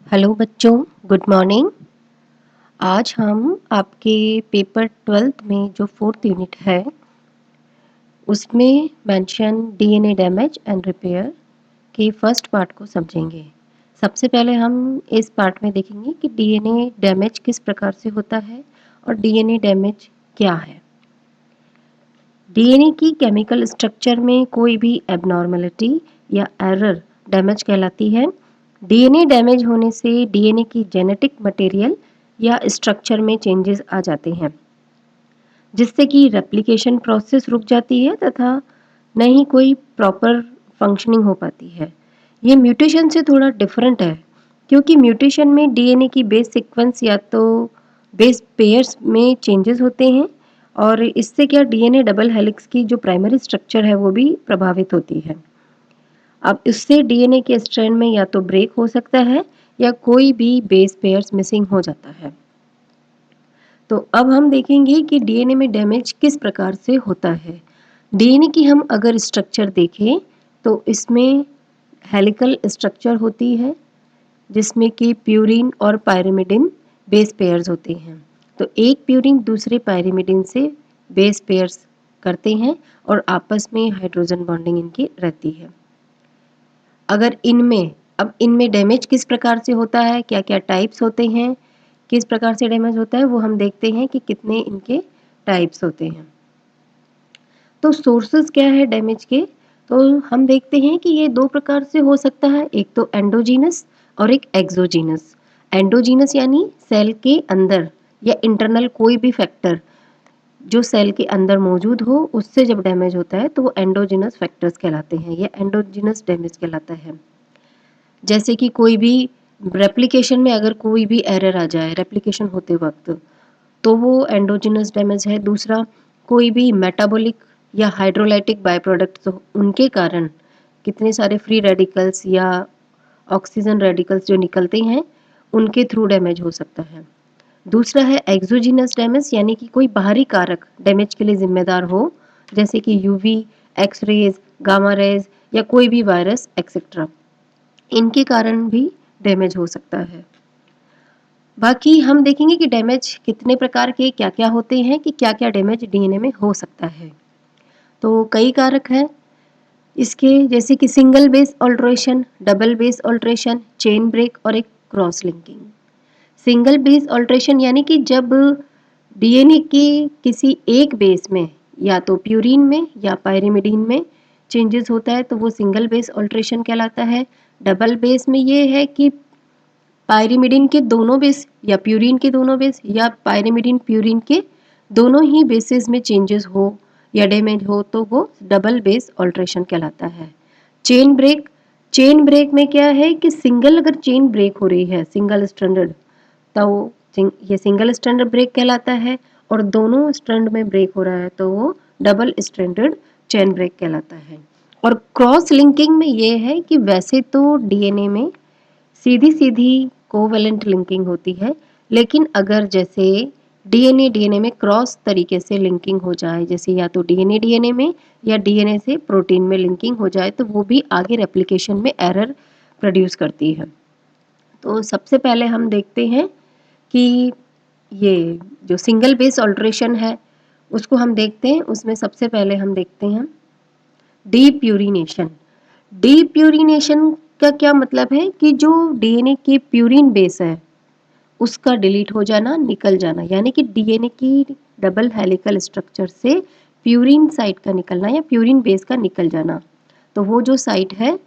Hello बच्चों, good morning. आज हम आपके पेपर 12th में जो 4th यूनिट है उसमें mention DNA damage and repair के फर्स्ट पार्ट को समझेंगे। सबसे पहले हम इस पार्ट में देखेंगे कि डीएनए डैमेज किस प्रकार से होता है और डीएनए डैमेज क्या है। डीएनए की केमिकल स्ट्रक्चर में कोई भी एबनॉर्मलिटी या एरर डैमेज कहलाती है। डीएनए डैमेज होने से डीएनए की जेनेटिक मटेरियल या स्ट्रक्चर में चेंजेस आ जाते हैं, जिससे कि रेप्लिकेशन प्रोसेस रुक जाती है तथा न ही कोई प्रॉपर फंक्शनिंग हो पाती है। ये म्यूटेशन से थोड़ा डिफरेंट है, क्योंकि म्यूटेशन में डीएनए की बेस सीक्वेंस या तो बेस पेयर्स में चेंजेस होते हैं और इससे क्या डीएनए डबल हेलिक्स की जो प्राइमरी स्ट्रक्चर है वो भी प्रभावित होती है। अब इससे डीएनए के स्ट्रैंड में या तो ब्रेक हो सकता है या कोई भी बेस पेयर्स मिसिंग हो जाता है। तो अब हम देखेंगे कि डीएनए में डैमेज किस प्रकार से होता है। डीएनए की हम अगर स्ट्रक्चर देखें तो इसमें हेलिकल स्ट्रक्चर होती है, जिसमें कि प्यूरिन और पायरिमिडिन बेस पेयर्स होते हैं। तो एक प्यूरिन दूसरे पायरिमिडिन से बेस पेयर्स करते हैं और आपस में हाइड्रोजन बॉन्डिंग इनकी रहती है। अगर इनमें डैमेज किस प्रकार से होता है, क्या क्या टाइप्स होते हैं, किस प्रकार से डैमेज होता है, वो हम देखते हैं कि कितने इनके टाइप्स होते हैं। तो सोर्सेस क्या है डैमेज के, तो हम देखते हैं कि ये दो प्रकार से हो सकता है, एक तो एंडोजीनस और एक एक्सोजीनस। एंडोजीनस यानी सेल के अंदर या इंटरनल कोई भी फैक्टर जो सेल के अंदर मौजूद हो उससे जब डैमेज होता है तो वो एंडोजीनस फैक्टर्स कहलाते हैं या एंडोजीनस डैमेज कहलाता है। जैसे कि कोई भी रेप्लिकेशन में अगर कोई भी एरर आ जाए रेप्लिकेशन होते वक्त, तो वो एंडोजिनस डैमेज है। दूसरा, कोई भी मेटाबॉलिक या हाइड्रोलाइटिक बाय प्रोडक्ट्स उनके कारण कितने सारे फ्री रेडिकल्स या ऑक्सीजन रेडिकल्स जो निकलते हैं उनके थ्रू डैमेज हो सकता है। दूसरा है एक्सोजिनस डैमेज, यानी कि कोई बाहरी कारक डैमेज के लिए जिम्मेदार हो, जैसे कि UV, X rays, gamma rays या कोई भी वायरस एक्सेट्रा, इनके कारण भी डैमेज हो सकता है। बाकी हम देखेंगे कि डैमेज कितने प्रकार के क्या क्या होते हैं, कि क्या क्या डैमेज डीएनए में हो सकता है। तो कई कारक हैं इसके, जैसे कि single base alteration, double base alteration, chain break और एक cross linking. Single base alteration यानी कि जब डीएनए के किसी एक बेस में या तो प्यूरिन में या पायरिमिडीन में चेंजेस होता है तो वो सिंगल बेस ऑल्ट्रेशन कहलाता है। डबल बेस में ये है कि पायरिमिडिन के दोनों बेस या प्यूरिन के दोनों बेस या पायरिमिडिन प्यूरिन के दोनों ही बेसिस में चेंजेस हो या डैमेज हो तो वो डबल बेस ऑल्ट्रेशन कहलाता है। चेन ब्रेक में क्या है कि सिंगल अगर चेन ब्रेक हो रही है सिंगल स्ट्रैंडेड, तो ये सिंगल स्ट्रैंड ब्रेक कहलाता है, और दोनों स्ट्रैंड में ब्रेक हो रहा है तो वो डबल स्ट्रैंडेड चेन ब्रेक कहलाता है। और क्रॉस लिंकिंग में ये है कि वैसे तो डीएनए में सीधी सीधी कोवेलेंट लिंकिंग होती है, लेकिन अगर जैसे डीएनए में क्रॉस तरीके से लिंकिंग हो जाए, जैसे या तो डीएनए में या डीएनए से प्रोटीन में लिंकिंग हो जाए, तो वो भी आगे रेप्लिकेशन में एरर प्रोड्यूस करती है। तो सबसे पहले हम देखते हैं कि ये जो सिंगल बेस ऑल्ट्रेशन है उसको हम देखते हैं। उसमें सबसे पहले हम देखते हैं डीप्यूरिनेशन। डीप्यूरिनेशन का क्या मतलब है कि जो डीएनए की प्यूरिन बेस है उसका डिलीट हो जाना, निकल जाना, यानी कि डीएनए की डबल हेलिकल स्ट्रक्चर से प्यूरिन साइट का निकलना या प्यूरिन बेस का निकल जाना। तो वो जो साइट है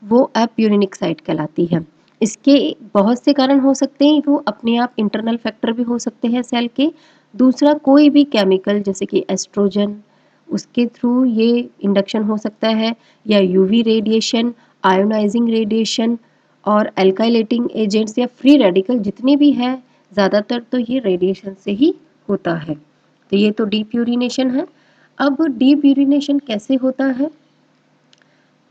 वो अप्यूरिनिक साइट कहलाती है। इसके बहुत से कारण हो सकते हैं, वो अपने आप इंटरनल फैक्टर भी हो सकते हैं सेल के। दूसरा, कोई भी केमिकल जैसे कि एस्ट्रोजन, उसके थ्रू ये इंडक्शन हो सकता है, या यूवी रेडिएशन, आयोनाइजिंग रेडिएशन और एल्काइलेटिंग एजेंट्स या फ्री रेडिकल जितने भी हैं, ज़्यादातर तो ये रेडिएशन से ही होता है। तो ये तो डीप्यूरिनेशन है। अब डीप्यूरिनेशन कैसे होता है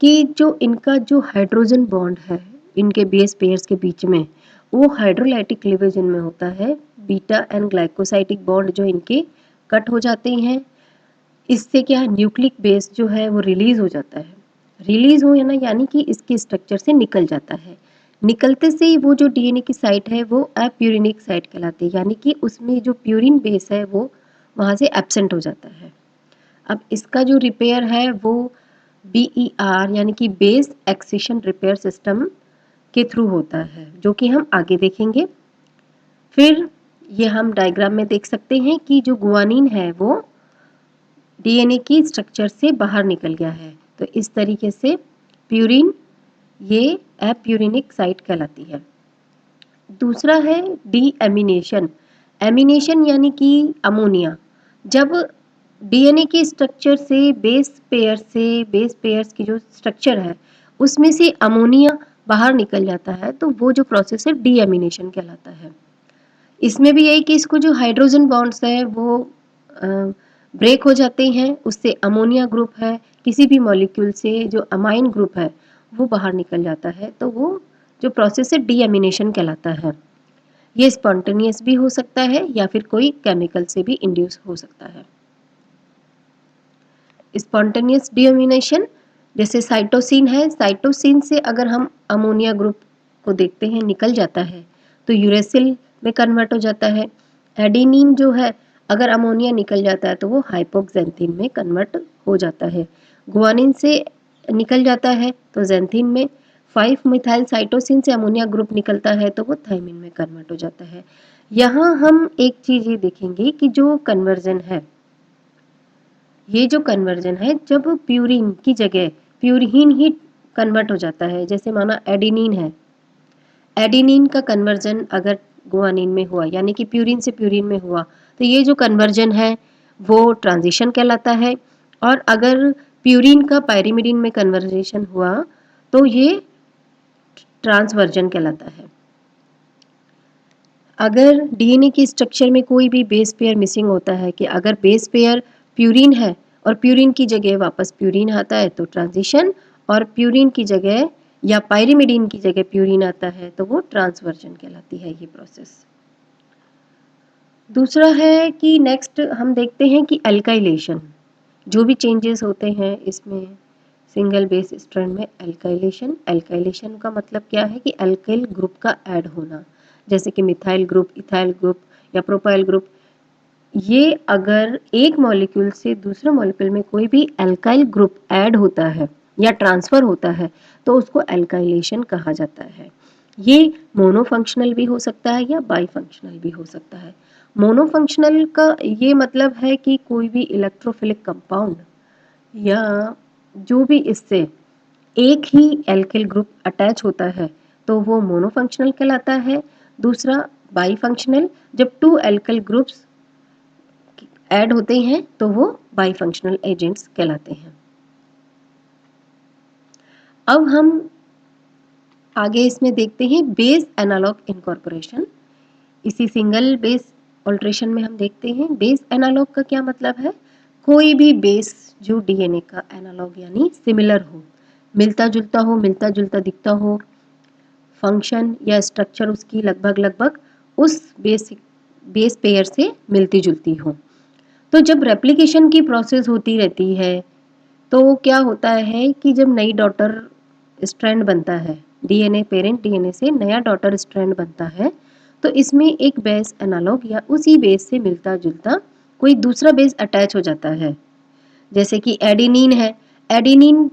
कि जो इनका जो हाइड्रोजन बॉन्ड है इनके बेस पेयर्स के बीच में, वो हाइड्रोलाइटिक लिविजन में होता है। बीटा एंड ग्लाइकोसाइटिक बॉन्ड जो इनके कट हो जाते हैं, इससे क्या न्यूक्लिक बेस जो है वो रिलीज हो जाता है। रिलीज हो या ना, यानी कि इसके स्ट्रक्चर से निकल जाता है। निकलते से ही वो जो डीएनए की साइट है वो अप्यूरिनिक साइट कहलाती है, यानी कि उसमें जो प्यूरिन बेस है वो वहाँ से एब्सेंट हो जाता है। अब इसका जो रिपेयर है वो BER यानी कि बेस एक्सिशन रिपेयर सिस्टम के थ्रू होता है, जो कि हम आगे देखेंगे। फिर ये हम डायग्राम में देख सकते हैं कि जो गुआनिन है वो डीएनए की स्ट्रक्चर से बाहर निकल गया है। तो इस तरीके से प्यूरिन ये अप्यूरिनिक साइट कहलाती है। दूसरा है डीएमिनेशन। एमिनेशन यानी कि अमोनिया। जब डीएनए के स्ट्रक्चर से बेस पेयर्स की जो स्ट्रक्चर है उसमें से अमोनिया बाहर निकल जाता है, तो वो जो प्रोसेस है डीएमिनेशन कहलाता है। इसमें भी यही कि इसको जो हाइड्रोजन बॉन्ड्स है वो ब्रेक हो जाते हैं, उससे अमोनिया ग्रुप है किसी भी मॉलिक्यूल से जो अमाइन ग्रुप है वो बाहर निकल जाता है, तो वो जो प्रोसेस है डीएमिनेशन कहलाता है। ये स्पॉन्टेनियस भी हो सकता है या फिर कोई केमिकल से भी इंड्यूस हो सकता है। स्पॉन्टेनियस डीएमिनेशन जैसे साइटोसिन है, साइटोसिन से अगर हम अमोनिया ग्रुप को देखते हैं निकल जाता है तो यूरेसिल में कन्वर्ट हो जाता है। एडेनिन जो है अगर अमोनिया निकल जाता है तो वो हाइपोक्सेंथिन में कन्वर्ट हो जाता है। गुआनिन से निकल जाता है तो जेंथिन में। 5 मिथाइल साइटोसिन से अमोनिया ग्रुप निकलता है तो वो थाइमिन में कन्वर्ट हो जाता है। यहाँ हम एक चीज़ ये देखेंगे कि जो कन्वर्जन है, ये जो कन्वर्जन है जब प्यूरिन की जगह प्यूरिन ही कन्वर्ट हो जाता है, जैसे माना एडेनिन है, एडेनिन का कन्वर्जन अगर गुआनिन में हुआ यानी कि प्यूरिन से प्यूरिन में हुआ तो ये जो कन्वर्जन है वो ट्रांजिशन कहलाता है। और अगर प्यूरिन का पायरिमिडिन में कन्वर्जेशन हुआ तो ये ट्रांसवर्जन कहलाता है। अगर डीएनए की स्ट्रक्चर में कोई भी बेस पेयर मिसिंग होता है, कि अगर बेस पेयर प्यूरिन है और प्यूरिन की जगह वापस प्यूरिन आता है तो ट्रांजिशन, और प्यूरिन की जगह या पायरिमिडिन की जगह प्यूरिन आता है तो वो ट्रांसवर्जन कहलाती है ये प्रोसेस। दूसरा है कि नेक्स्ट हम देखते हैं कि अल्काइलेशन, जो भी चेंजेस होते हैं इसमें सिंगल बेस स्ट्रैंड में अल्काइलेशन। अल्काइलेशन का मतलब क्या है कि अल्काइल ग्रुप का ऐड होना, जैसे कि मिथाइल ग्रुप, इथाइल ग्रुप या प्रोपाइल ग्रुप। ये अगर एक मॉलिक्यूल से दूसरे मॉलिक्यूल में कोई भी अल्काइल ग्रुप ऐड होता है या ट्रांसफर होता है तो उसको अल्काइलेशन कहा जाता है। ये मोनोफंक्शनल भी हो सकता है या बाईफंक्शनल भी हो सकता है। मोनोफंक्शनल का ये मतलब है कि कोई भी इलेक्ट्रोफिलिक कंपाउंड या जो भी इससे एक ही एल्किल ग्रुप अटैच होता है तो वो मोनोफंक्शनल कहलाता है। दूसरा बाईफंक्शनल, जब 2 एल्किल ग्रुप्स ऐड होते हैं तो वो बाईफंक्शनल एजेंट्स कहलाते हैं। अब हम आगे इसमें देखते हैं बेस एनालॉग इनकॉर्पोरेशन। इसी सिंगल बेस ऑल्ट्रेशन में हम देखते हैं बेस एनालॉग का क्या मतलब है, कोई भी बेस जो डीएनए का एनालॉग यानी सिमिलर हो, मिलता जुलता दिखता हो, फंक्शन या स्ट्रक्चर उसकी लगभग उस बेस पेयर से मिलती जुलती हो। तो जब रेप्लिकेशन की प्रोसेस होती रहती है तो क्या होता है कि जब नई डॉटर स्ट्रैंड बनता है, डीएनए पेरेंट डीएनए से नया डॉटर स्ट्रैंड बनता है, तो इसमें एक बेस एनालॉग या उसी बेस से मिलता जुलता कोई दूसरा बेस अटैच हो जाता है। जैसे कि एडेनिन है, एडेनिन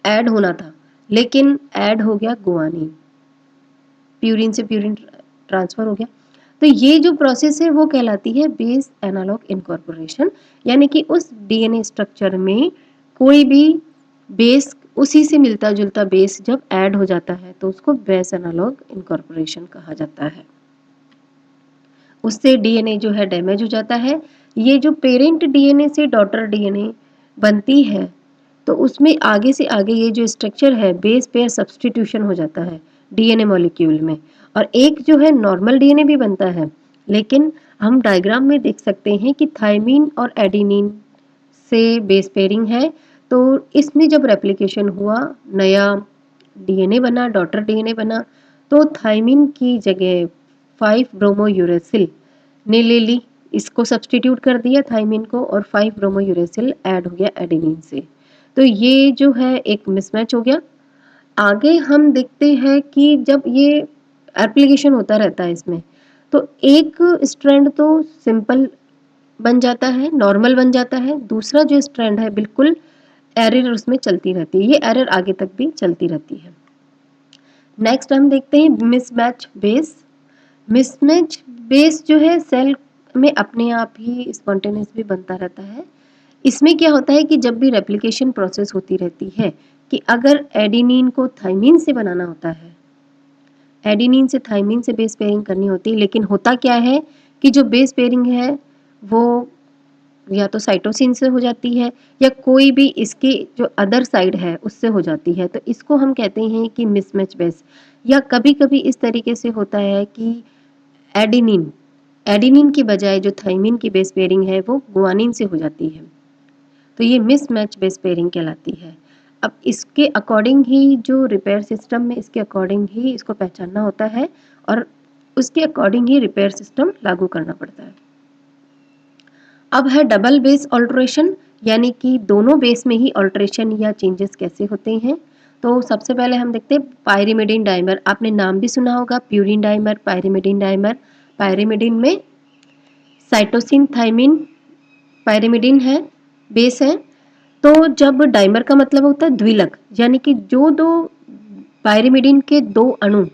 ऐड होना था लेकिन ऐड हो गया गुआनिन, प्यूरिन से प्यूरिन ट्रांसफर हो गया। तो ये जो प्रोसेस है वो कहलाती है बेस एनालॉग इनकॉर्पोरेशन, यानी कि उस डीएनए स्ट्रक्चर में कोई भी बेस उसी से मिलता जुलता बेस जब ऐड हो जाता है तो उसको बेस एनालॉग इनकॉर्पोरेशन कहा जाता है। उससे डीएनए जो है डैमेज हो जाता है। ये जो पेरेंट डीएनए से डॉटर डीएनए बनती है तो उसमें आगे से आगे ये जो स्ट्रक्चर है बेस पेयर सब्स्टिट्यूशन हो जाता है डीएनए मॉलिक्यूल में, और एक जो है नॉर्मल डीएनए भी बनता है। लेकिन हम डायग्राम में देख सकते हैं कि थायमीन और एडेनिन से बेस पेयरिंग है, तो इसमें जब रेप्लिकेशन हुआ नया डीएनए बना, डॉटर डीएनए बना, तो थायमीन की जगह 5 ब्रोमो यूरेसिल ने ले ली, इसको सब्सटीट्यूट कर दिया थायमीन को, और 5 ब्रोमो यूरेसिल ऐड हो गया एडेनिन से। तो ये जो है एक मिसमैच हो गया। आगे हम देखते हैं कि जब ये एप्लीकेशन होता रहता है इसमें, तो एक स्ट्रैंड तो सिंपल बन जाता है, नॉर्मल बन जाता है, दूसरा जो स्ट्रैंड है बिल्कुल एरर उसमें चलती रहती है, ये एरर आगे तक भी चलती रहती है। नेक्स्ट हम देखते हैं मिसमैच बेस। मिसमैच बेस जो है सेल में अपने आप ही स्पॉन्टेनियस भी बनता रहता है। इसमें क्या होता है कि जब भी रेप्लिकेशन प्रोसेस होती रहती है कि अगर एडेनिन को थाइमिन से बनाना होता है, एडेनिन से थाइमिन से बेस पेयरिंग करनी होती है, लेकिन होता क्या है कि जो बेस पेयरिंग है वो या तो साइटोसिन से हो जाती है या कोई भी इसके जो अदर साइड है उससे हो जाती है, तो इसको हम कहते हैं कि मिसमैच बेस। या कभी कभी इस तरीके से होता है कि एडेनिन एडेनिन की बजाय जो थाइमिन की बेस पेयरिंग है वो गुआनिन से हो जाती है, तो ये मिसमैच बेस पेयरिंग कहलाती है। अब इसके अकॉर्डिंग ही जो रिपेयर सिस्टम में इसके अकॉर्डिंग ही इसको पहचानना होता है और उसके अकॉर्डिंग ही रिपेयर सिस्टम लागू करना पड़ता है। अब है डबल बेस ऑल्ट्रेशन, यानी कि दोनों बेस में ही ऑल्ट्रेशन या चेंजेस कैसे होते हैं। तो सबसे पहले हम देखते हैं पायरिमिडिन डाइमर। आपने नाम भी सुना होगा, purine dimer, pyrimidine dimer. Pyrimidine में साइटोसिन थाइमिन पायरिमिडिन है, बेस है। तो जब डाइमर का मतलब होता है द्विलक, यानी कि जो दो पायरिमिडिन के दो अणु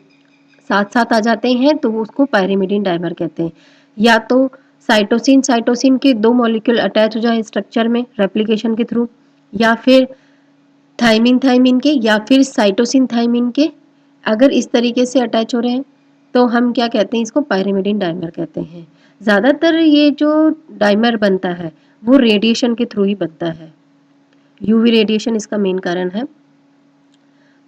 साथ साथ आ जाते हैं तो वो उसको पायरिमिडिन डाइमर कहते हैं। या तो साइटोसिन साइटोसिन के दो मॉलिक्यूल अटैच हो जाए स्ट्रक्चर में रेप्लिकेशन के थ्रू, या फिर थाइमिन थाइमिन के, या फिर साइटोसिन थाइमिन के, अगर इस तरीके से अटैच हो रहे हैं तो हम क्या कहते हैं, इसको पायरिमिडिन डाइमर कहते हैं। ज़्यादातर ये जो डाइमर बनता है वो रेडिएशन के थ्रू ही बनता है, यूवी रेडिएशन इसका मेन कारण है।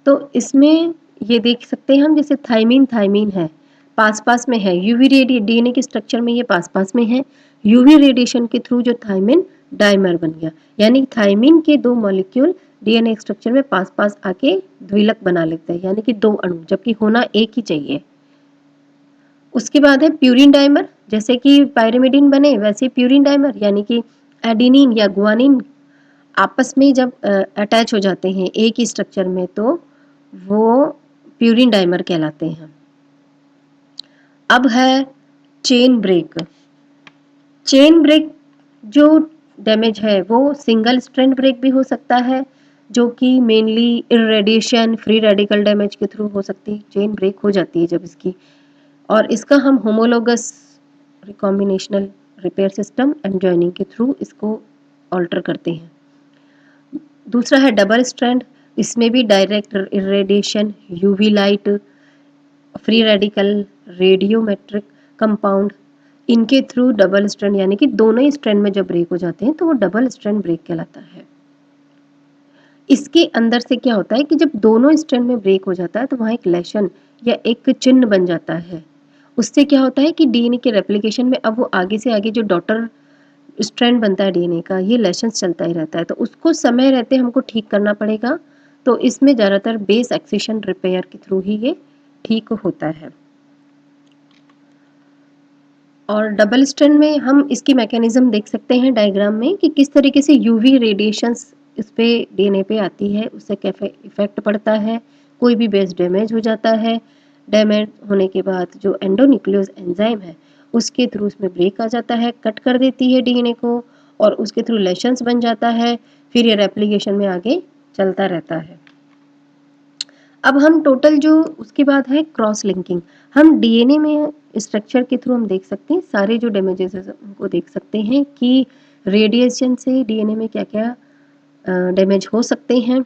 तो इसमें ये देख सकते हैं हम, जैसे थाइमिन थाइमिन है, पास पास में है, यूवी डीएनए के स्ट्रक्चर में ये पास पास में है, यूवी रेडिएशन के थ्रू जो थाइमिन डाइमर बन गया, यानी थाइमिन के दो मॉलिक्यूल डीएनए स्ट्रक्चर में पास पास आके द्विलक बना लेते हैं, यानी कि दो अणु, जबकि होना एक ही चाहिए। उसके बाद है प्यूरिन डाइमर, जैसे कि पायरिमिडिन बने वैसे प्यूरिन डाइमर, यानी कि एडेनिन या गुआनिन आपस में जब अटैच हो जाते हैं एक ही स्ट्रक्चर में तो वो प्यूरिन डाइमर कहलाते हैं। अब है चेन ब्रेक। चेन ब्रेक जो डैमेज है वो सिंगल स्ट्रैंड ब्रेक भी हो सकता है, जो कि mainly irradiation free radical damage के थ्रू हो सकती है, चेन ब्रेक हो जाती है जब इसकी। और इसका हम homologous recombinational repair system and joining के थ्रू इसको ऑल्टर करते हैं। दूसरा है डबल स्ट्रैंड, इसमें भी direct irradiation, UV light, free radical, radiometric compound, इनके थ्रू डबल स्ट्रैंड, यानी कि दोनों ही स्ट्रैंड में जब ब्रेक हो जाते हैं तो वो डबल स्ट्रैंड ब्रेक कहलाता है। इसके अंदर से क्या होता है कि जब दोनों स्ट्रैंड में ब्रेक हो जाता है तो वहाँ एक लेशन या एक चिन्ह बन जाता है। उससे क्या होता है कि डीएनए के रेप्लिकेशन में अब वो आगे से आगे जो डॉटर स्ट्रैंड बनता है डीएनए का, ये लेशंस चलता ही रहता है, तो उसको समय रहते हमको ठीक करना पड़ेगा। तो इसमें ज़्यादातर बेस एक्सिशन रिपेयर के थ्रू ही ये ठीक होता है। और डबल स्ट्रैंड में हम इसकी मैकेनिज्म देख सकते हैं डायग्राम में कि किस तरीके से यूवी रेडिएशंस इस पे डीएनए पे आती है, उससे कैसे इफेक्ट पड़ता है, कोई भी बेस डैमेज हो जाता है, डैमेज होने के बाद जो एंडोन्यूक्लियोज एंजाइम है उसके थ्रू उसमें ब्रेक आ जाता है, कट कर देती है डीएनए को और उसके थ्रू लेशंस बन जाता है, फिर ये रेप्लिकेशन में आगे चलता रहता है। अब हम टोटल जो उसके बाद है क्रॉस लिंकिंग, हम डीएनए में स्ट्रक्चर के थ्रू हम देख सकते हैं सारे जो डैमेजेस है उनको देख सकते हैं कि रेडिएशन से डीएनए में क्या क्या डैमेज हो सकते हैं।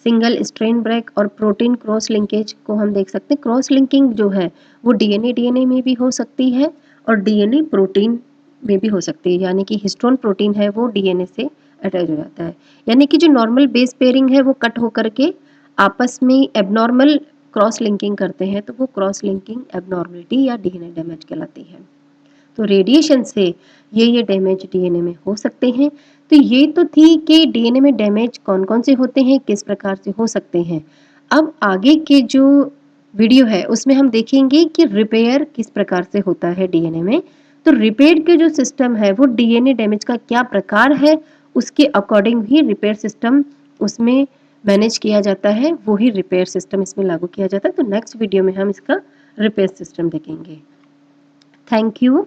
सिंगल स्ट्रैंड ब्रेक और प्रोटीन क्रॉस लिंकेज को हम देख सकते हैं। क्रॉस लिंकिंग जो है वो डीएनए में भी हो सकती है और डीएनए प्रोटीन में भी हो सकती है, यानी कि हिस्टोन प्रोटीन है वो डीएनए से अटैच हो जाता है, यानी कि जो नॉर्मल बेस पेयरिंग है वो कट होकर के आपस में एबनॉर्मल क्रॉस लिंकिंग करते हैं, तो वो क्रॉस लिंकिंग एबनॉर्मलिटी या डीएनए डैमेज कहलाती है। तो रेडिएशन से ये डैमेज डीएनए में हो सकते हैं। तो ये तो थी कि डीएनए में डैमेज कौन कौन से होते हैं, किस प्रकार से हो सकते हैं। अब आगे के जो वीडियो है उसमें हम देखेंगे कि रिपेयर किस प्रकार से होता है डीएनए में। तो रिपेयर के जो सिस्टम है वो डीएनए डैमेज का क्या प्रकार है उसके अकॉर्डिंग ही रिपेयर सिस्टम उसमें मैनेज किया जाता है, वो ही रिपेयर सिस्टम इसमें लागू किया जाता है। तो नेक्स्ट वीडियो में हम इसका रिपेयर सिस्टम देखेंगे। Thank you.